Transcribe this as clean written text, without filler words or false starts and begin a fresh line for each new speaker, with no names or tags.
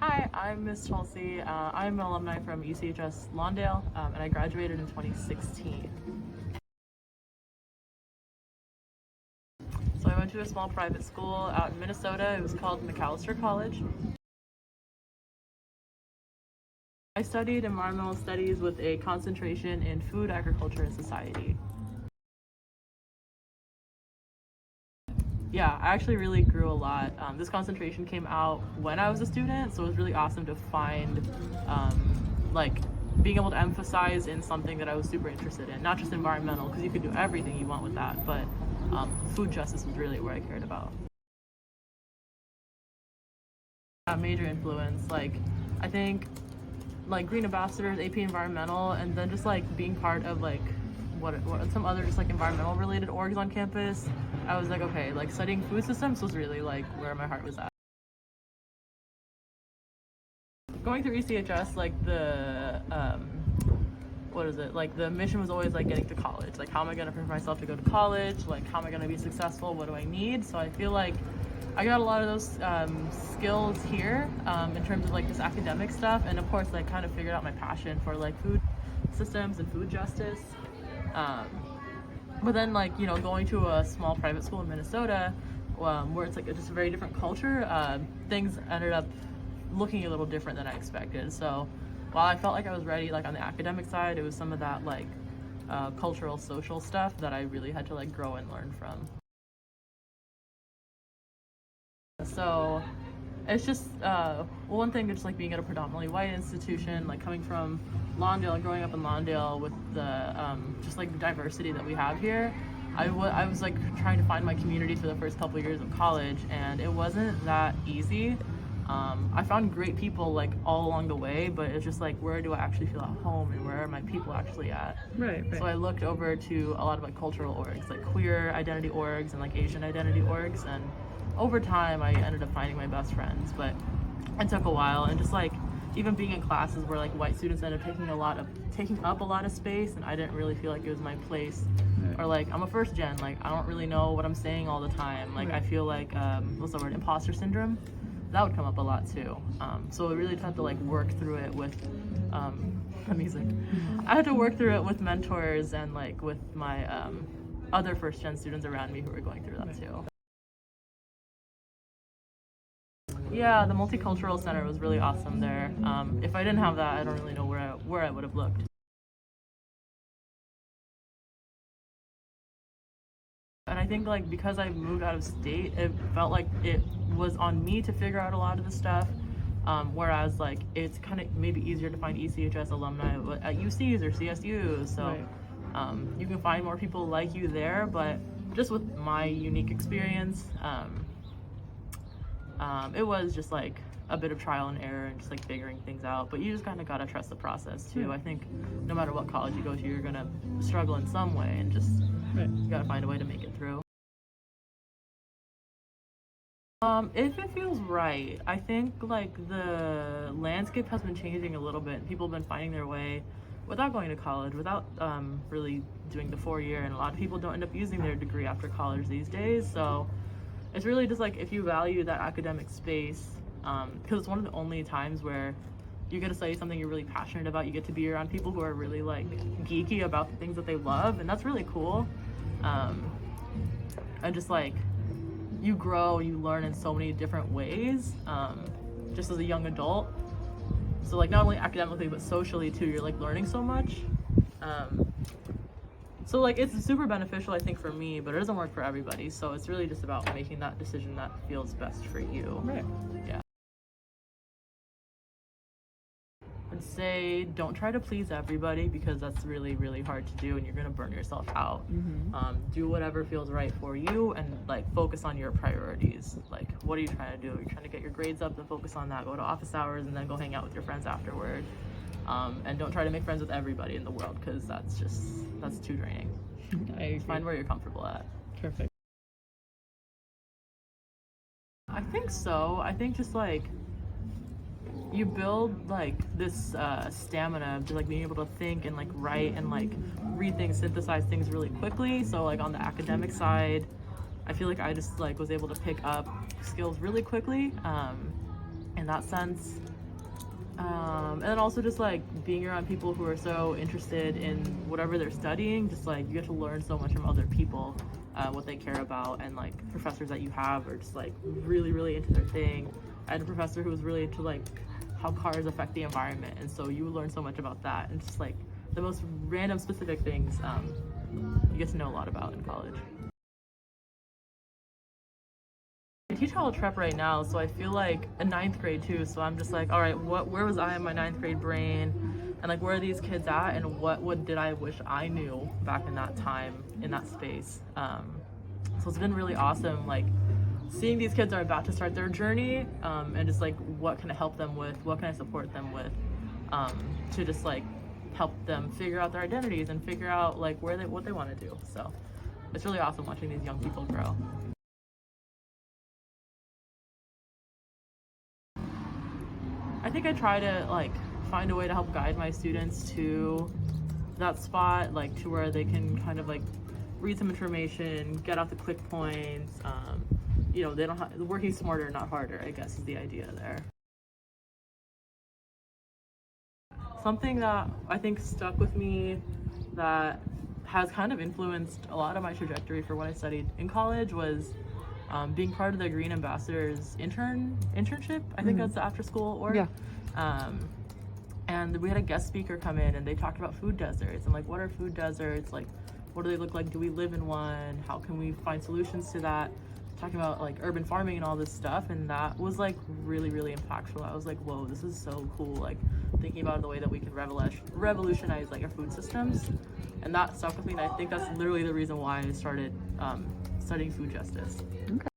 Hi, I'm Miss Tulsi. I'm an alumni from ECHS Lawndale, and I graduated in 2016. So I went to a small private school out in Minnesota. It was called McAllister College. I studied environmental studies with a concentration in food, agriculture, and society. Yeah, I actually really grew a lot. This concentration came out when I was a student, so it was really awesome to find like being able to emphasize in something that I was super interested in, not just environmental, because you could do everything you want with that, but food justice was really where I cared about. A major influence, like I think like Green Ambassadors, AP Environmental, and then just like being part of like what some other just like environmental related orgs on campus. I was like, okay, like studying food systems was really like where my heart was at. Going through ECHS, like the what is it? Like the mission was always like getting to college. Like how am I gonna prepare myself to go to college? Like how am I gonna be successful? What do I need? So I feel like I got a lot of those skills here in terms of like this academic stuff, and of course like kind of figured out my passion for like food systems and food justice. But then like, you know, going to a small private school in Minnesota where it's like just a very different culture, things ended up looking a little different than I expected. So while I felt like I was ready like on the academic side, it was some of that like cultural social stuff that I really had to like grow and learn from. So it's just one thing, just like being at a predominantly white institution, like coming from Lawndale and growing up in Lawndale with the just like the diversity that we have here. I was like trying to find my community for the first couple of years of college, and it wasn't that easy. I found great people like all along the way, but it's just like, where do I actually feel at home and where are my people actually at?
Right.
So I looked over to a lot of like cultural orgs, like queer identity orgs and like Asian identity orgs, and over time I ended up finding my best friends, but it took a while. And just like even being in classes where like white students ended up taking up a lot of space, and I didn't really feel like it was my place.
Right.
Or like I'm a first gen, like I don't really know what I'm saying all the time. Like
Right.
I feel like what's the word, imposter syndrome, that would come up a lot too. So I really had to like work through it with the music. I had to work through it with mentors and like with my other first gen students around me who were going through that too. Yeah, the Multicultural Center was really awesome there. If I didn't have that, I don't really know where I would have looked. And I think like because I moved out of state, it felt like it was on me to figure out a lot of the stuff. Whereas like it's kind of maybe easier to find ECHS alumni at UCs or CSUs. So you can find more people like you there, but just with my unique experience, it was just like a bit of trial and error and just like figuring things out. But you just kind of gotta trust the process too. I think no matter what college you go to, you're gonna struggle in some way, and just you gotta find a way to make it through. If it feels right, I think like the landscape has been changing a little bit. People have been finding their way without going to college, without really doing the 4 year, and a lot of people don't end up using their degree after college these days. So it's really just like if you value that academic space, because it's one of the only times where you get to study something you're really passionate about. You get to be around people who are really like geeky about the things that they love, and that's really cool. And just like you grow, you learn in so many different ways, just as a young adult. So like not only academically but socially too, you're like learning so much. So like it's super beneficial I think for me, but it doesn't work for everybody. So it's really just about making that decision that feels best for you.
Right.
Yeah. I'd say don't try to please everybody, because that's really, really hard to do and you're gonna burn yourself out. Do whatever feels right for you, and like focus on your priorities. Like what are you trying to do? You're trying to get your grades up, then focus on that. Go to office hours and then go hang out with your friends afterward. And don't try to make friends with everybody in the world, because that's too draining.
I agree.
Find where you're comfortable at.
Perfect.
I think so. I think just like you build like this stamina of just like being able to think and like write and like read things, synthesize things really quickly. So like on the academic side, I feel like I just like was able to pick up skills really quickly in that sense. And then also just like being around people who are so interested in whatever they're studying, just like you get to learn so much from other people, what they care about, and like professors that you have are just like really into their thing. I had a professor who was really into like how cars affect the environment, and so you learn so much about that, and just like the most random specific things you get to know a lot about in college. I teach college prep right now, so I feel like in ninth grade too. So I'm just like, all right, where was I in my ninth grade brain, and like where are these kids at, and what did I wish I knew back in that time in that space. So it's been really awesome, like seeing these kids are about to start their journey, and just like what can I help them with, what can I support them with, to just like help them figure out their identities and figure out like what they want to do. So it's really awesome watching these young people grow. I think I try to like find a way to help guide my students to that spot, like to where they can kind of like read some information, get out the click points. They don't have working smarter, not harder, I guess is the idea there. Something that I think stuck with me that has kind of influenced a lot of my trajectory for what I studied in college was being part of the Green Ambassadors internship. I think that's the after school org.
Yeah.
And we had a guest speaker come in, and they talked about food deserts and like what are food deserts, like what do they look like, do we live in one, how can we find solutions to that, talking about like urban farming and all this stuff. And that was like really impactful. I was like, whoa, this is so cool, like thinking about the way that we could revolutionize like our food systems. And that stuck with me, and I think that's literally the reason why I started studying food justice.
Okay.